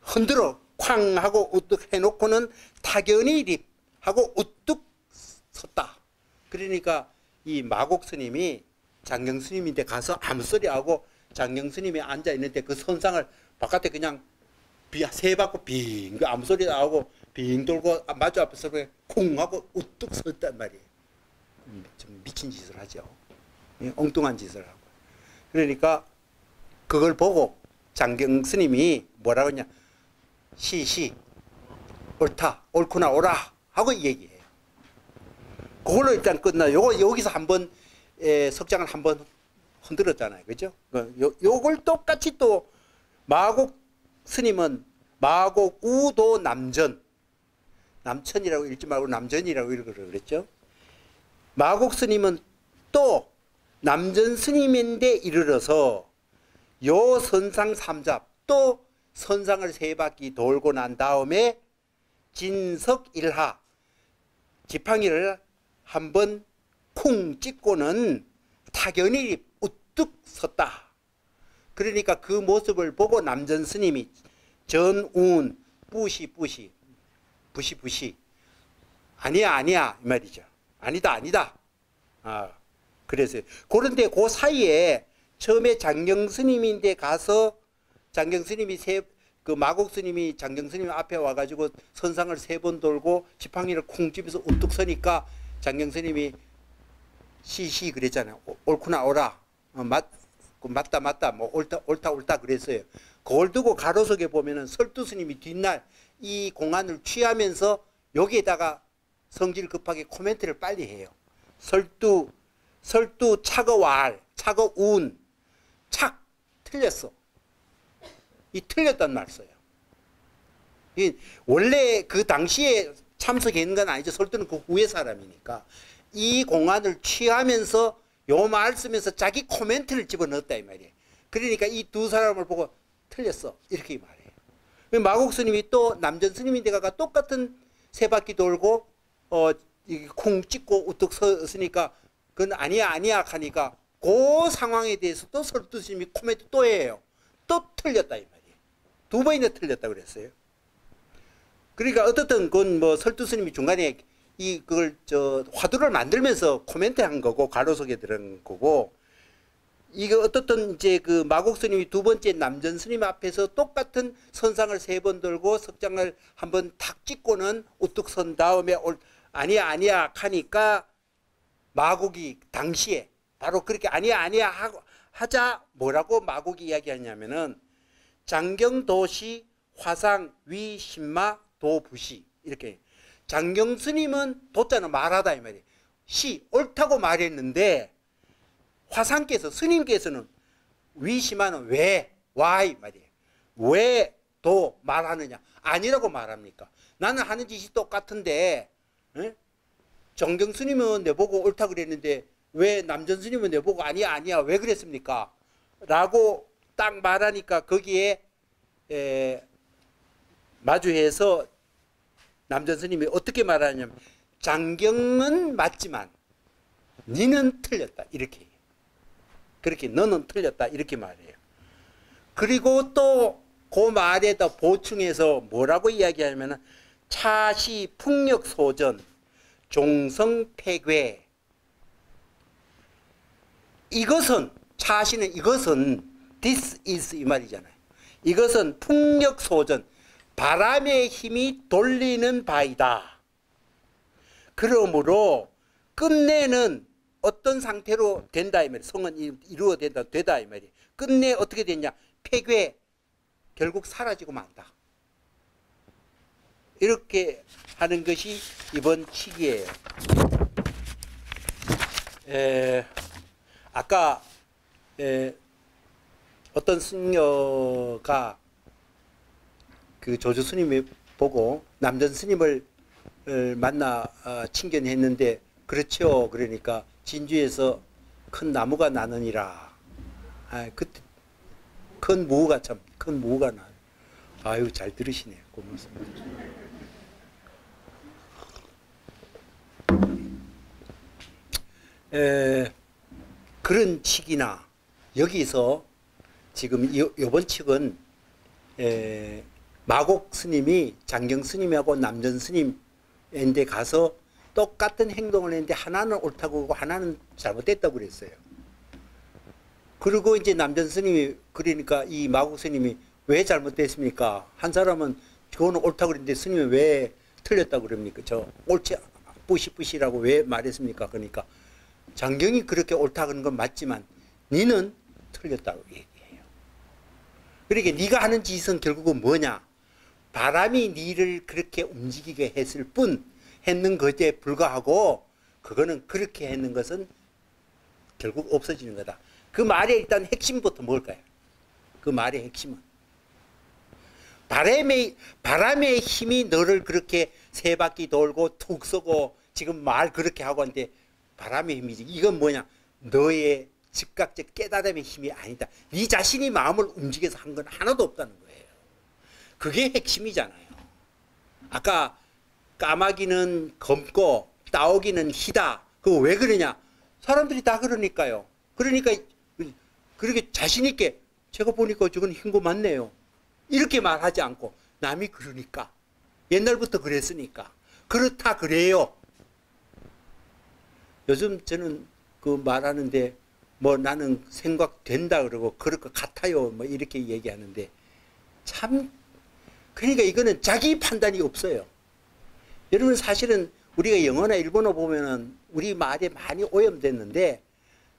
흔들어 쾅 하고 우뚝 해놓고는 타견이 하고 우뚝 섰다. 그러니까 이 마곡 스님이 장경 스님인데 가서 아무 소리 하고 장경 스님이 앉아 있는데 그 선상을 바깥에 그냥 3바퀴 빙 아무 소리 안 하고 빙 돌고 마주 앞에서 쿵 하고 우뚝 섰단 말이에요. 좀 미친 짓을 하죠. 엉뚱한 짓을 하고. 그러니까 그걸 보고 장경 스님이 뭐라고 했냐. 시 옳다 옳구나 오라 하고 얘기해요. 그걸로 일단 끝나. 여기서 한번 석장을 한번 흔들었잖아요. 그죠? 요걸 똑같이 또 마곡 스님은 마곡 우도 남천이라고 읽지 말고 남전이라고 읽으라고 그랬죠. 마곡 스님은 또 남전 스님인데 이르러서 요 선상 삼잡 또 선상을 3바퀴 돌고 난 다음에 진석일하 지팡이를 한번 쿵 찍고는 타견이 우뚝 섰다. 그러니까 그 모습을 보고 남전 스님이 전운 부시 아니야 이 말이죠. 아니다. 그래서 그런데 그 사이에 처음에 장경 스님인데 가서 장경 스님이 그 마곡 스님이 장경 스님 앞에 와가지고 선상을 3번 돌고 지팡이를 쿵 집어서 우뚝 서니까 장경 스님이 시 그랬잖아요. 옳구나 오라. 맞다 뭐 옳다 그랬어요. 그걸 두고 가로석에 보면은 설두 스님이 뒷날 이 공안을 취하면서 여기에다가 성질 급하게 코멘트를 빨리 해요. 설두 차거운 착 틀렸어. 이 틀렸단 말 써요. 원래 그 당시에 참석했는 건 아니죠. 설두는 그 후의 사람이니까. 이 공안을 취하면서 요 말 쓰면서 자기 코멘트를 집어넣었다 이 말이에요. 그러니까 이 두 사람을 보고 틀렸어 이렇게 말해요. 마곡 스님이 또 남전 스님인데가 똑같은 3바퀴 돌고 쿵 찍고 우뚝 섰으니까 그건 아니야 하니까 그 상황에 대해서 또 설두 스님이 코멘트 또 해요. 또 틀렸다 이 말이에요. 2번이나 틀렸다 그랬어요. 그러니까 어떻든 그건 뭐 설두 스님이 중간에 그걸 화두를 만들면서 코멘트한 거고 가로속에 들은 거고, 이거 어떻든 이제 그 마곡 스님이 2번째 남전 스님 앞에서 똑같은 선상을 3번 돌고 석장을 한번 탁 찍고는 우뚝 선 다음에 아니야 하니까 마곡이 당시에 바로 그렇게 아니야 하자 뭐라고 마곡이 이야기하냐면은 장경도시 화상 위신마 도부시 이렇게. 장경 스님은 도자는 말하다 이 말이에요. 옳다고 말했는데 화상께서 스님께서는 위심하는 와 이 말이에요. 왜 도 말하느냐? 아니라고 말합니까? 나는 하는 짓이 똑같은데 정경 스님은 내보고 옳다 그랬는데 왜 남전 스님은 내보고 아니야 왜 그랬습니까? 라고 딱 말하니까 거기에 마주해서 남전 스님이 어떻게 말하냐면 장경은 맞지만 니는 틀렸다 이렇게. 그렇게 너는 틀렸다 이렇게 말해요. 그리고 또 그 말에다 보충해서 뭐라고 이야기하냐면 차시 풍력소전 종성폐괴. 이것은 this is 이 말이잖아요. 이것은 풍력소전 바람의 힘이 돌리는 바이다. 그러므로 끝내는 어떤 상태로 된다 이 말이에요. 성은 이루어 되다 이 말이에요. 끝내 어떻게 됐냐? 폐괴, 결국 사라지고 만다. 이렇게 하는 것이 이번 시기예요. 아까 어떤 승려가 그 조주 스님이 보고 남전 스님을 만나 친견했는데 그렇죠. 그러니까 진주에서 큰 나무가 나느니라. 그때 큰 무가 참 그건 뭐가 나. 아유, 잘 들으시네요. 고맙습니다. 그런 칙이나 여기서 지금 요번 칙은 마곡 스님이 장경 스님하고 남전 스님인데 가서 똑같은 행동을 했는데 하나는 옳다고 하고 하나는 잘못됐다고 그랬어요. 그리고 이제 남전 스님이 그러니까 이 마곡 스님이 왜 잘못됐습니까? 한 사람은 그거는 옳다고 그랬는데 스님은 왜 틀렸다고 그럽니까? 저 옳지 뿌시뿌시라고 왜 말했습니까? 그러니까 장경이 그렇게 옳다고 하는 건 맞지만 니는 틀렸다고 얘기해요. 그러니까 네가 하는 짓은 결국은 뭐냐? 바람이 니를 그렇게 움직이게 했을 뿐 했는 것에 불과하고 그거는 그렇게 했는 것은 결국 없어지는 거다. 그 말의 일단 핵심부터 뭘까요? 그 말의 핵심은 바람의 힘이 너를 그렇게 세 바퀴 돌고 툭 쏘고 지금 말 그렇게 하고 하는데 바람의 힘이지. 이건 뭐냐? 너의 즉각적 깨달음의 힘이 아니다. 네 자신이 마음을 움직여서 한 건 하나도 없다는 거예요. 그게 핵심이잖아요. 아까 까마귀는 검고 따오기는 희다. 그거 왜 그러냐? 사람들이 다 그러니까요. 그러니까 그렇게 자신 있게 제가 보니까 저건 흰 거 맞네요. 이렇게 말하지 않고 남이 그러니까 옛날부터 그랬으니까 그렇다 그래요. 요즘 저는 그 말하는데 뭐 나는 생각된다 그러고 그럴 것 같아요 뭐 이렇게 얘기하는데 참 그러니까 이거는 자기 판단이 없어요. 여러분 사실은 우리가 영어나 일본어 보면은 우리 말에 많이 오염됐는데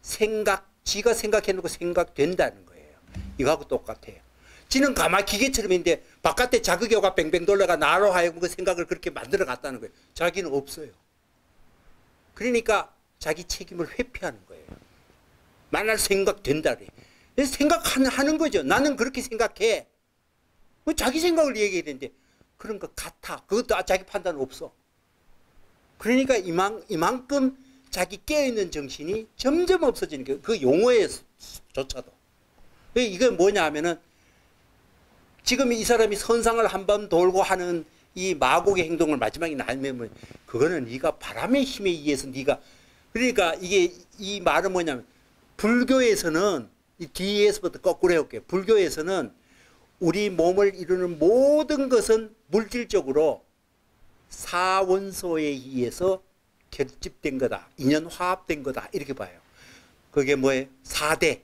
지가 생각해놓고 생각된다는 거예요. 이거하고 똑같아요. 지는 가만히 기계처럼 있는데 바깥에 자극여가 뱅뱅 돌려가 나로 하여금 그 생각을 그렇게 만들어 갔다는 거예요. 자기는 없어요. 그러니까 자기 책임을 회피하는 거예요. 만날 생각된다 그래. 생각하는 거죠. 나는 그렇게 생각해. 자기 생각을 얘기해야 되는데 그런 것 같아. 그것도 자기 판단 없어. 그러니까 이만큼 자기 깨어있는 정신이 점점 없어지는 거예요. 그 용어에조차도. 이게 뭐냐 하면은 지금 이 사람이 선상을 한번 돌고 하는 이 마곡의 행동을 마지막에 나면 그거는 네가 바람의 힘에 의해서 네가 그러니까 이게 이 말은 뭐냐면 불교에서는 이 뒤에서부터 거꾸로 해볼게요. 불교에서는 우리 몸을 이루는 모든 것은 물질적으로 사원소에 의해서 결집된 거다. 인연화합된 거다. 이렇게 봐요. 그게 뭐예요? 4대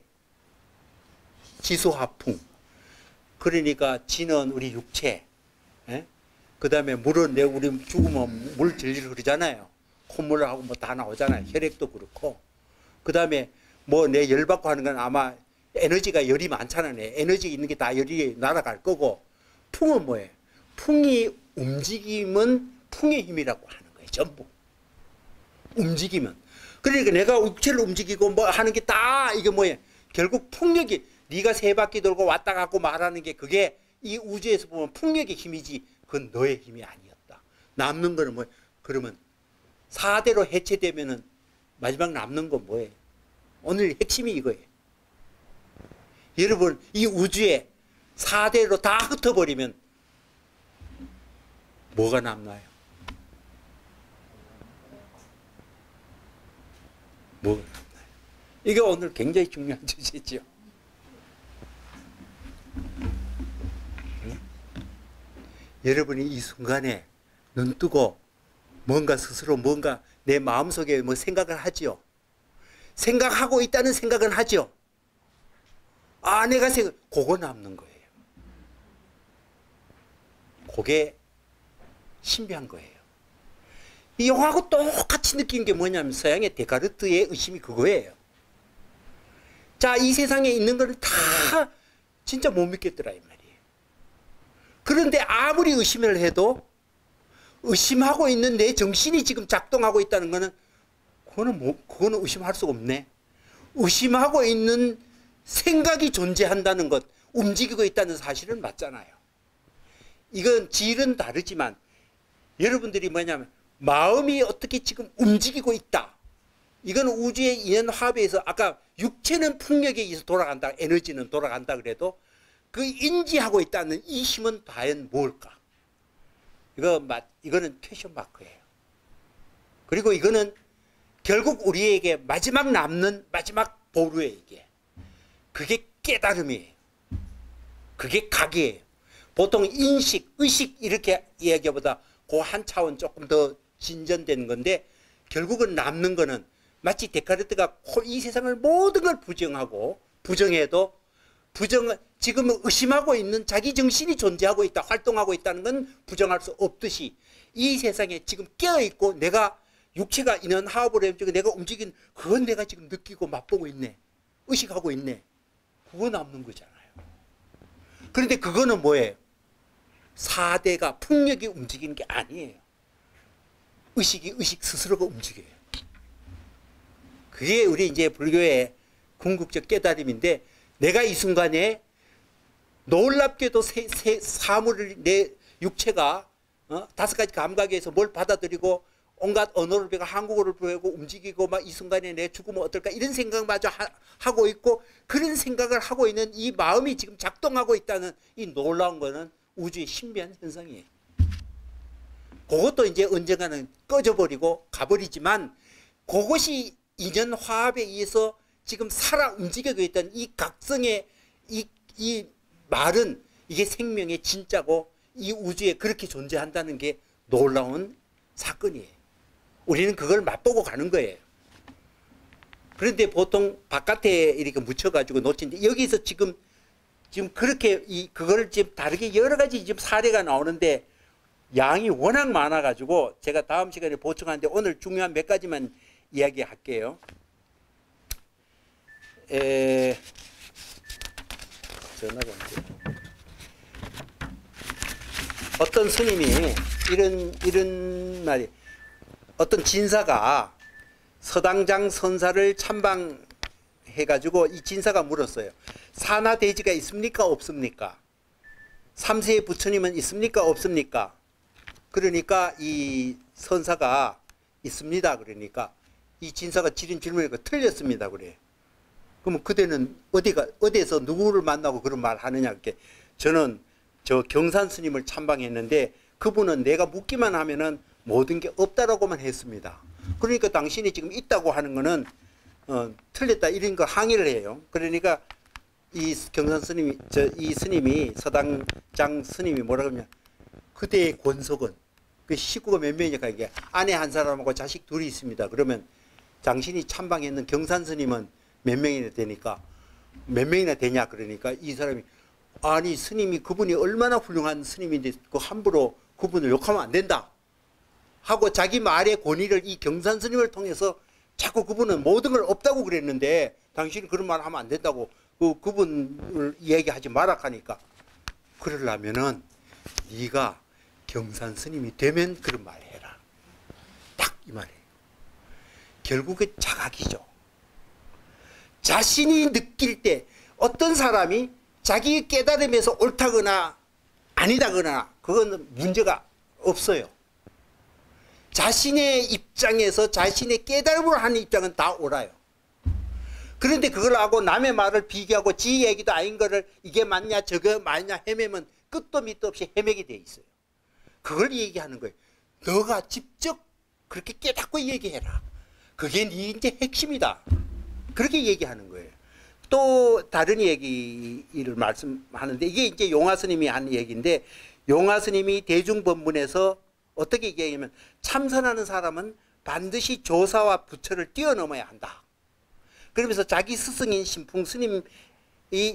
지수화풍. 그러니까 지는 우리 육체, 그 다음에 물은 우리 죽으면 물 질질 흐르잖아요. 콧물하고 뭐 다 나오잖아요. 혈액도 그렇고. 그 다음에 뭐 내 열받고 하는 건 아마 에너지가 열이 많잖아요. 에너지 있는 게 다 열이 날아갈 거고. 풍은 뭐예요? 풍이 움직이면 풍의 힘이라고 하는 거예요. 전부. 움직이면. 그러니까 내가 육체를 움직이고 뭐 하는 게 다 이게 뭐예요? 결국 풍력이 네가 세 바퀴 돌고 왔다 갔고 말하는 게 그게 이 우주에서 보면 풍력의 힘이지 그건 너의 힘이 아니었다. 남는 거는 뭐예요? 그러면 4대로 해체되면은 마지막 남는 건 뭐예요? 오늘 핵심이 이거예요. 여러분 이 우주에 4대로 다 흩어버리면 뭐가 남나요? 뭐가 남나요? 이게 오늘 굉장히 중요한 주제죠. 여러분이 이 순간에 눈 뜨고 뭔가 스스로 뭔가 내 마음속에 뭐 생각을 하지요. 생각하고 있다는 생각은 하지요. 아 내가 그거 남는 거예요. 그게 신비한 거예요. 이 영화하고 똑같이 느낀 게 뭐냐면 서양의 데카르트의 의심이 그거예요. 자, 이 세상에 있는 거를 다 진짜 못 믿겠더라 이 말이에요. 그런데 아무리 의심을 해도 의심하고 있는 내 정신이 지금 작동하고 있다는 거는 그거는 의심할 수가 없네. 의심하고 있는 생각이 존재한다는 것, 움직이고 있다는 사실은 맞잖아요. 이건 질은 다르지만 여러분들이 뭐냐면 마음이 어떻게 지금 움직이고 있다. 이건 우주의 인연화합에 의해서 아까 육체는 풍력에 의해서 돌아간다. 에너지는 돌아간다 그래도 그 인지하고 있다는 이 힘은 과연 뭘까? 이거는 퀘션 마크예요. 그리고 이거는 결국 우리에게 마지막 남는 마지막 보루예요, 이게. 그게 깨달음이에요. 그게 각이에요. 보통 인식, 의식 이렇게 이야기보다 그 한 차원 조금 더 진전된 건데 결국은 남는 거는 마치 데카르트가 이 세상을 모든 걸 부정하고 부정해도 지금 의심하고 있는 자기 정신이 존재하고 있다, 활동하고 있다는 건 부정할 수 없듯이 이 세상에 지금 깨어있고 내가 육체가 있는 하업을 해주고 내가 움직인 그건 내가 지금 느끼고 맛보고 있네. 의식하고 있네. 그거 남는 거잖아요. 그런데 그거는 뭐예요? 사대가 풍력이 움직이는 게 아니에요. 의식이 의식 스스로가 움직여요. 그게 우리 이제 불교의 궁극적 깨달음인데 내가 이 순간에 놀랍게도 사물을 내 육체가 5가지 감각에서 뭘 받아들이고 온갖 언어를 배우고 한국어를 배우고 움직이고 막 이 순간에 내 죽으면 어떨까 이런 생각마저 하고 있고 그런 생각을 하고 있는 이 마음이 지금 작동하고 있다는 이 놀라운 거는 우주의 신비한 현상이에요. 그것도 이제 언젠가는 꺼져버리고 가버리지만 그것이 인연 화합에 의해서 지금 살아 움직여져 있던 이 각성의 이 말은 이게 생명의 진짜고 이 우주에 그렇게 존재한다는 게 놀라운 사건이에요. 우리는 그걸 맛보고 가는 거예요. 그런데 보통 바깥에 이렇게 묻혀가지고 놓친데 여기서 지금 그렇게 그걸 지금 다르게 여러 가지 지금 사례가 나오는데 양이 워낙 많아가지고 제가 다음 시간에 보충하는데 오늘 중요한 몇 가지만 이야기할게요. 전화가 오는데. 어떤 스님이 이런 말이 어떤 진사가 서당장 선사를 참방해가지고 이 진사가 물었어요. 산하대지가 있습니까? 없습니까? 삼세의 부처님은 있습니까? 없습니까? 그러니까 이 선사가 있습니다. 그러니까 이 진사가 지른 질문이니까 틀렸습니다. 그래. 그러면 그대는 어디에서 누구를 만나고 그런 말 하느냐? 이렇게 저는 저 경산 스님을 참방했는데 그분은 내가 묻기만 하면은 모든 게 없다라고만 했습니다. 그러니까 당신이 지금 있다고 하는 거는 틀렸다 이런 거 항의를 해요. 그러니까 이 경산 스님이 이 스님이 서당장 스님이 뭐라 그러냐? 그대의 권속은 그 식구가 몇 명이니까 이게 아내 한 사람하고 자식 둘이 있습니다. 그러면 당신이 참방했는 경산 스님은 몇 명이나 되니까 몇 명이나 되냐? 그러니까 이 사람이 아니 스님이 그분이 얼마나 훌륭한 스님인데 그 함부로 그분을 욕하면 안 된다 하고 자기 말의 권위를 이 경산 스님을 통해서 자꾸 그분은 모든 걸 없다고 그랬는데 당신이 그런 말 하면 안 된다고 그분을 얘기하지 마라 하니까 그러려면은 네가 경산 스님이 되면 그런 말 해라. 딱 이 말이에요. 결국은 자각이죠. 자신이 느낄 때 어떤 사람이 자기 깨달음에서 옳다거나 아니다거나 그건 문제가 없어요. 자신의 입장에서 자신의 깨달음으로 하는 입장은 다 옳아요. 그런데 그걸 하고 남의 말을 비교하고 지 얘기도 아닌 거를 이게 맞냐 저거 맞냐 헤매면 끝도 밑도 없이 헤매게 돼 있어요. 그걸 얘기하는 거예요. 너가 직접 그렇게 깨닫고 얘기해라. 그게 네 이제 핵심이다. 그렇게 얘기하는 거예요. 또 다른 얘기를 말씀하는데 이게 이제 용화 스님이 한 얘기인데 용화 스님이 대중법문에서 어떻게 얘기하냐면 참선하는 사람은 반드시 조사와 부처를 뛰어넘어야 한다. 그러면서 자기 스승인 신풍 스님이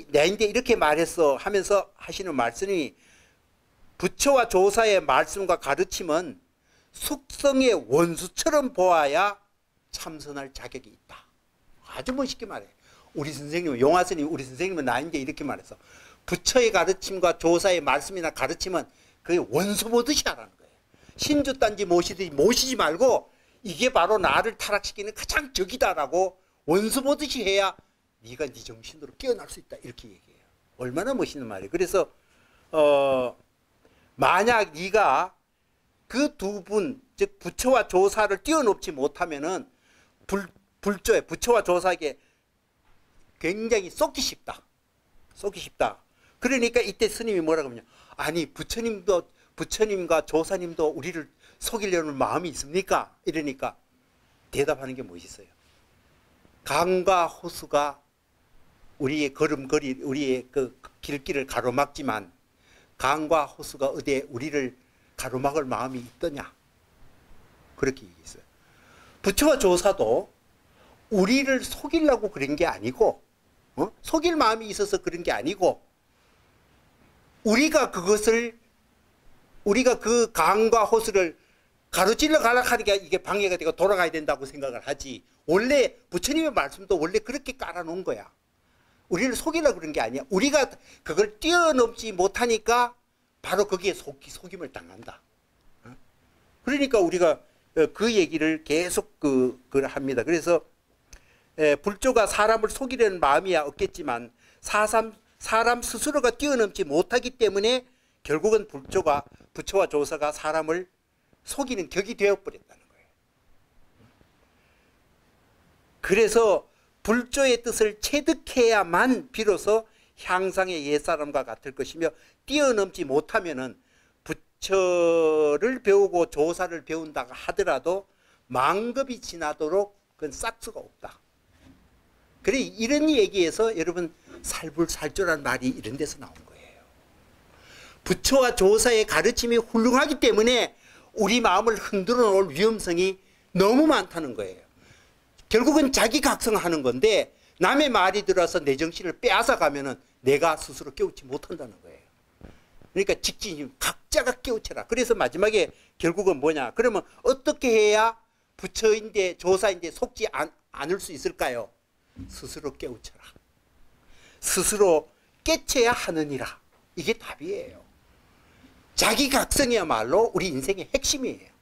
내인데 이렇게 말했어 하면서 하시는 말씀이 부처와 조사의 말씀과 가르침은 숙성의 원수처럼 보아야 참선할 자격이 있다. 아주 멋있게 말해. 우리 선생님은 용화 스님 우리 선생님은 나인데 이렇게 말했어. 부처의 가르침과 조사의 말씀이나 가르침은 그게 원수 보듯이 하라는 거예요. 신주단지 모시지 말고 이게 바로 나를 타락시키는 가장 적이다라고 원수 보듯이 해야 네가 네 정신으로 깨어날 수 있다 이렇게 얘기해요. 얼마나 멋있는 말이에요. 그래서 만약 네가 그 두 분 즉 부처와 조사를 뛰어넘지 못하면은 부처와 조사에게 굉장히 쏟기 쉽다. 그러니까 이때 스님이 뭐라고 하냐. 아니 부처님과 조사님도 우리를 속이려는 마음이 있습니까? 이러니까 대답하는 게 무엇이있어요? 강과 호수가 우리의 걸음걸이, 우리의 그 길길을 가로막지만 강과 호수가 어디에 우리를 가로막을 마음이 있더냐? 그렇게 얘기했어요. 부처와 조사도 우리를 속이려고 그런 게 아니고, 속일 마음이 있어서 그런 게 아니고, 우리가 그 강과 호수를 가로질러 가려고 하니까 이게 방해가 되고 돌아가야 된다고 생각을 하지. 원래 부처님의 말씀도 원래 그렇게 깔아놓은 거야. 우리를 속이려고 그런 게 아니야. 우리가 그걸 뛰어넘지 못하니까 바로 거기에 속임을 당한다. 그러니까 우리가 그 얘기를 계속 그걸 합니다. 그래서 불조가 사람을 속이려는 마음이야 없겠지만 사람 스스로가 뛰어넘지 못하기 때문에 결국은 부처와 조사가 사람을 속이는 격이 되어버렸다는 거예요. 그래서 불조의 뜻을 체득해야만 비로소 향상의 옛사람과 같을 것이며 뛰어넘지 못하면은 부처를 배우고 조사를 배운다고 하더라도 만급이 지나도록 그건 싹 수가 없다. 그래 이런 얘기에서 여러분 살불살조라는 말이 이런 데서 나온 거예요. 부처와 조사의 가르침이 훌륭하기 때문에 우리 마음을 흔들어 놓을 위험성이 너무 많다는 거예요. 결국은 자기 각성하는 건데 남의 말이 들어서 내 정신을 빼앗아 가면은 내가 스스로 깨우치 못한다는 거예요. 그러니까 직진이 각자가 깨우쳐라. 그래서 마지막에 결국은 뭐냐? 그러면 어떻게 해야 부처인데 조사인데 속지 않을 수 있을까요? 스스로 깨우쳐라. 스스로 깨쳐야 하느니라. 이게 답이에요. 자기 각성이야말로 우리 인생의 핵심이에요.